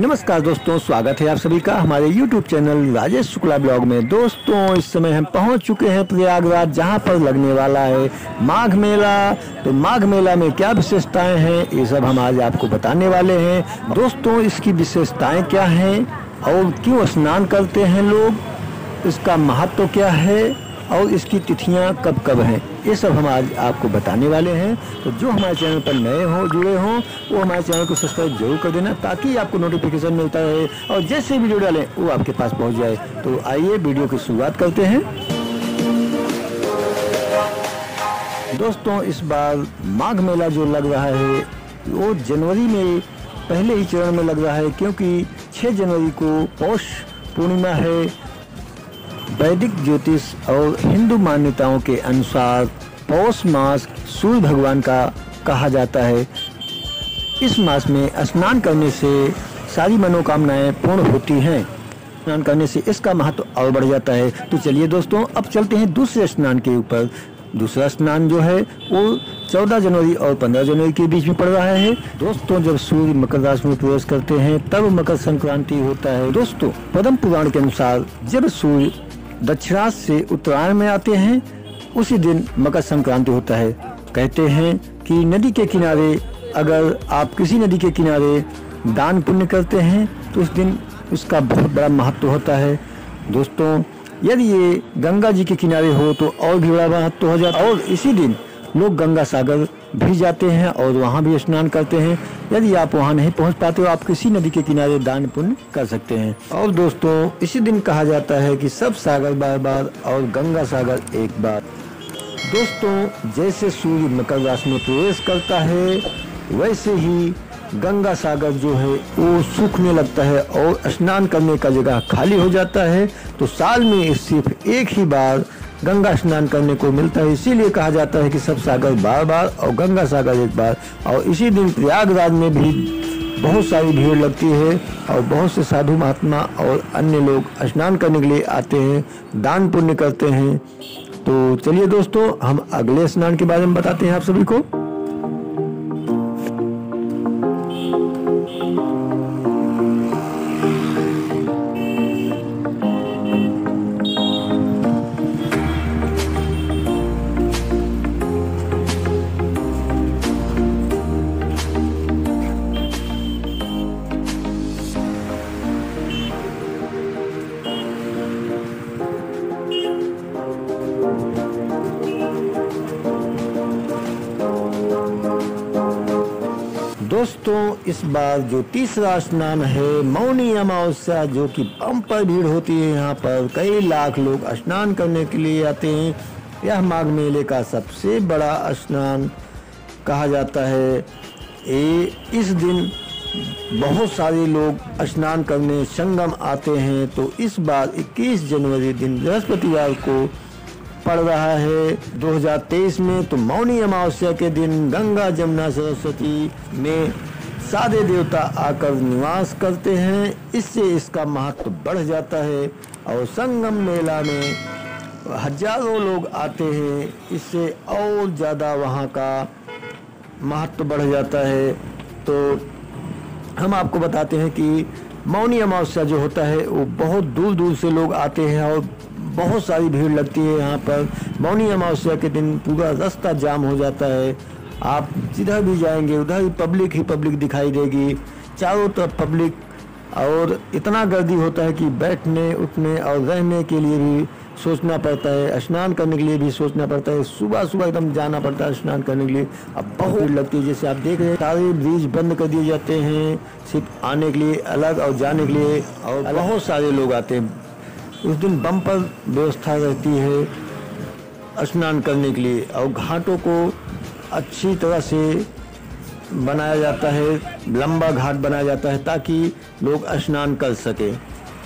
नमस्कार दोस्तों, स्वागत है आप सभी का हमारे YouTube channel Rajesh Shukla blog में। दोस्तों, इस समय हम पहुंच चुके हैं प्रयागराज, जहां पर लगने वाला है माघ मेला। तो माघ मेला में क्या विशेषताएं हैं, ये सब हम आज आपको बताने वाले हैं। दोस्तों, इसकी विशेषताएं क्या हैं और क्यों स्नान करते हैं लोग, इसका महत्व क्या है और इसकी तिथियां कब कब हैं, ये सब हम आज आपको बताने वाले हैं। तो जो हमारे चैनल पर नए हों, जुड़े हों, वो हमारे चैनल को सब्सक्राइब जरूर कर देना, ताकि आपको नोटिफिकेशन मिलता रहे और जैसे वीडियो डालें वो आपके पास पहुंच जाए। तो आइए वीडियो की शुरुआत करते हैं। दोस्तों, इस बार माघ मेला जो लग रहा है वो जनवरी में पहले ही चरण में लग रहा है, क्योंकि 6 जनवरी को पौष पूर्णिमा है। वैदिक ज्योतिष और हिंदू मान्यताओं के अनुसार पौष मास सूर्य भगवान का कहा जाता है। इस मास में स्नान करने से सारी मनोकामनाएं पूर्ण होती हैं। स्नान करने से इसका महत्व और बढ़ जाता है। तो चलिए दोस्तों, अब चलते हैं दूसरे स्नान के ऊपर। दूसरा स्नान जो है वो 14 जनवरी और 15 जनवरी के बीच में पड़ रहा है। दोस्तों, जब सूर्य मकर राशि में प्रवेश करते हैं तब मकर संक्रांति होता है। दोस्तों, पद्म पुराण के अनुसार जब सूर्य दक्षिणार्थ से उत्तरायण में आते हैं उसी दिन मकर संक्रांति होता है। कहते हैं कि नदी के किनारे, अगर आप किसी नदी के किनारे दान पुण्य करते हैं तो उस दिन उसका बहुत बड़ा महत्व होता है। दोस्तों, यदि ये गंगा जी के किनारे हो तो और भी बड़ा महत्व हो जाता है। और इसी दिन लोग गंगा सागर भी जाते हैं और वहाँ भी स्नान करते हैं। यदि आप वहाँ नहीं पहुँच पाते हो, आप किसी नदी के किनारे दान पुण्य कर सकते हैं। और दोस्तों, इसी दिन कहा जाता है कि सब सागर बार बार और गंगा सागर एक बार। दोस्तों, जैसे सूर्य मकर राशि में प्रवेश करता है वैसे ही गंगा सागर जो है वो सूखने लगता है और स्नान करने का जगह खाली हो जाता है। तो साल में सिर्फ एक ही बार गंगा स्नान करने को मिलता है। इसीलिए कहा जाता है कि सब सागर बार बार और गंगा सागर एक बार। और इसी दिन प्रयागराज में भी बहुत सारी भीड़ लगती है और बहुत से साधु महात्मा और अन्य लोग स्नान करने के लिए आते हैं, दान पुण्य करते हैं। तो चलिए दोस्तों, हम अगले स्नान के बारे में बताते हैं आप सभी को। दोस्तों, इस बार जो तीसरा स्नान है मौनी अमावस्या, जो कि बम्पर भीड़ होती है। यहाँ पर कई लाख लोग स्नान करने के लिए आते हैं। यह माघ मेले का सबसे बड़ा स्नान कहा जाता है। इस दिन बहुत सारे लोग स्नान करने संगम आते हैं। तो इस बार 21 जनवरी दिन बृहस्पतिवार को पड़ रहा है 2023 में। तो मौनी अमावस्या के दिन गंगा जमुना सरस्वती में सारे देवता आकर निवास करते हैं। इससे इसका महत्व बढ़ जाता है और संगम मेला में हजारों लोग आते हैं। इससे और ज़्यादा वहाँ का महत्व बढ़ जाता है। तो हम आपको बताते हैं कि मौनी अमावस्या जो होता है वो बहुत दूर दूर से लोग आते हैं और बहुत सारी भीड़ लगती है यहाँ पर। मौनी अमावस्या के दिन पूरा रास्ता जाम हो जाता है। आप जिधर भी जाएंगे उधर ही पब्लिक दिखाई देगी, चारों तरफ पब्लिक। और इतना गर्दी होता है कि बैठने उठने और रहने के लिए भी सोचना पड़ता है, स्नान करने के लिए भी सोचना पड़ता है। सुबह सुबह एकदम जाना पड़ता है स्नान करने के लिए। अब बहुत भीड़ लगती है। जैसे आप देख रहे हैं, सारे ब्रिज बंद कर दिए जाते हैं, सिर्फ आने के लिए अलग और जाने के लिए, और बहुत सारे लोग आते हैं। उस दिन बम्पर व्यवस्था रहती है स्नान करने के लिए और घाटों को अच्छी तरह से बनाया जाता है, लंबा घाट बनाया जाता है ताकि लोग स्नान कर सके।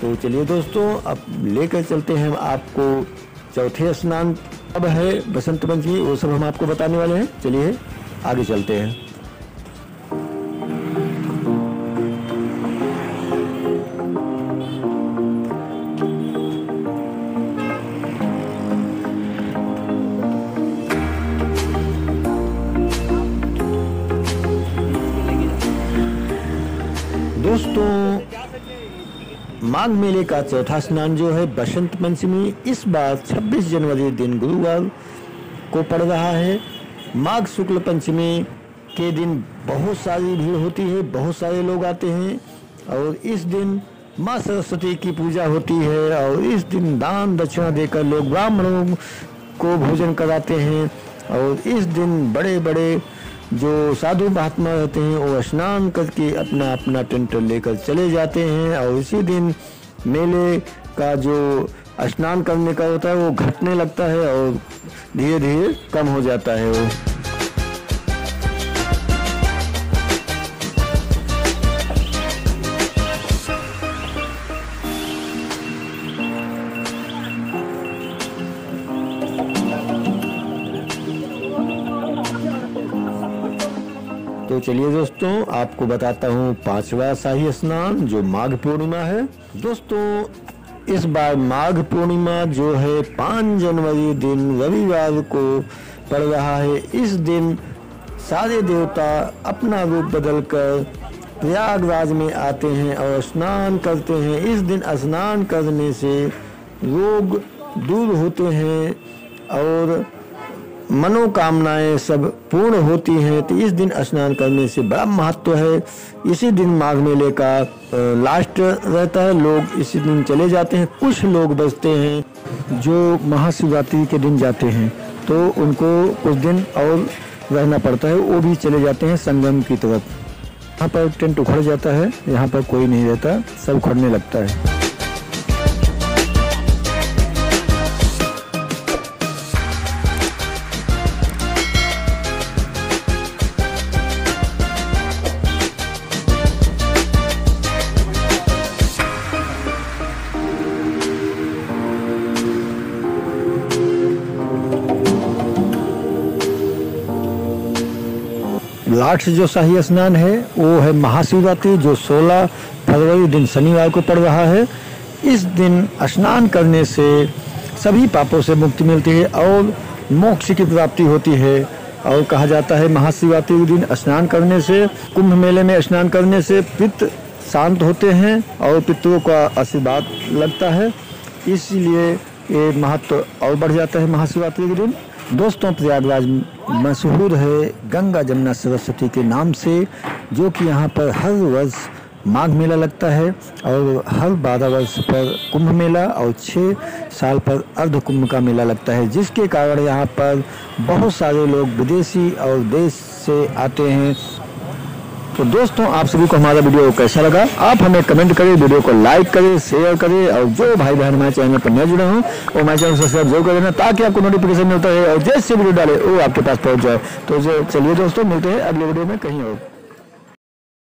तो चलिए दोस्तों, अब लेकर चलते हैं आपको चौथे स्नान। अब है बसंत पंचमी, वो सब हम आपको बताने वाले हैं। चलिए आगे चलते हैं। दोस्तों, माघ मेले का चौथा स्नान जो है बसंत पंचमी, इस बार 26 जनवरी दिन गुरुवार को पड़ रहा है। माघ शुक्ल पंचमी के दिन बहुत सारी भीड़ होती है, बहुत सारे लोग आते हैं और इस दिन माँ सरस्वती की पूजा होती है और इस दिन दान दक्षिणा देकर लोग ब्राह्मणों को भोजन कराते हैं और इस दिन बड़े बड़े जो साधु महात्मा रहते हैं वो स्नान करके अपना अपना टेंट लेकर चले जाते हैं और इसी दिन मेले का जो स्नान करने का होता है वो घटने लगता है और धीरे धीरे कम हो जाता है वो। तो चलिए दोस्तों, आपको बताता हूँ 5वां शाही स्नान जो माघ पूर्णिमा है। दोस्तों, इस बार माघ पूर्णिमा जो है 5 जनवरी दिन रविवार को पड़ रहा है। इस दिन सारे देवता अपना रूप बदलकर प्रयागराज में आते हैं और स्नान करते हैं। इस दिन स्नान करने से रोग दूर होते हैं और मनोकामनाएं सब पूर्ण होती हैं। तो इस दिन स्नान करने से बड़ा महत्व है। इसी दिन माघ मेले का लास्ट रहता है, लोग इसी दिन चले जाते हैं। कुछ लोग बचते हैं जो महाशिवरात्रि के दिन जाते हैं, तो उनको कुछ दिन और रहना पड़ता है, वो भी चले जाते हैं संगम की तरफ। यहाँ पर टेंट उखड़ जाता है, यहाँ पर कोई नहीं रहता, सब उखड़ने लगता है। लास्ट जो शाही स्नान है वो है महाशिवरात्रि जो 16 फरवरी दिन शनिवार को पड़ रहा है। इस दिन स्नान करने से सभी पापों से मुक्ति मिलती है और मोक्ष की प्राप्ति होती है। और कहा जाता है महाशिवरात्रि के दिन स्नान करने से, कुंभ मेले में स्नान करने से पित्त शांत होते हैं और पितरों का आशीर्वाद लगता है, इसलिए ये महत्व और बढ़ जाता है महाशिवरात्रि के दिन। दोस्तों, प्रयागराज मशहूर है गंगा जमुना सरस्वती के नाम से, जो कि यहाँ पर हर वर्ष माघ मेला लगता है और हर 12 वर्ष पर कुंभ मेला और 6 साल पर अर्ध कुंभ का मेला लगता है, जिसके कारण यहाँ पर बहुत सारे लोग विदेशी और देश से आते हैं। तो दोस्तों, आप सभी को हमारा वीडियो कैसा लगा आप हमें कमेंट करें, वीडियो को लाइक करें, शेयर करें और जो भाई बहन हमारे चैनल पर नए जुड़े हों वो हमारे चैनल सब्सक्राइब जरूर कर देना, ताकि आपको नोटिफिकेशन मिलता है और जैसे वीडियो डाले वो आपके पास पहुंच जाए। तो चलिए दोस्तों, मिलते हैं अगले वीडियो में कहीं और।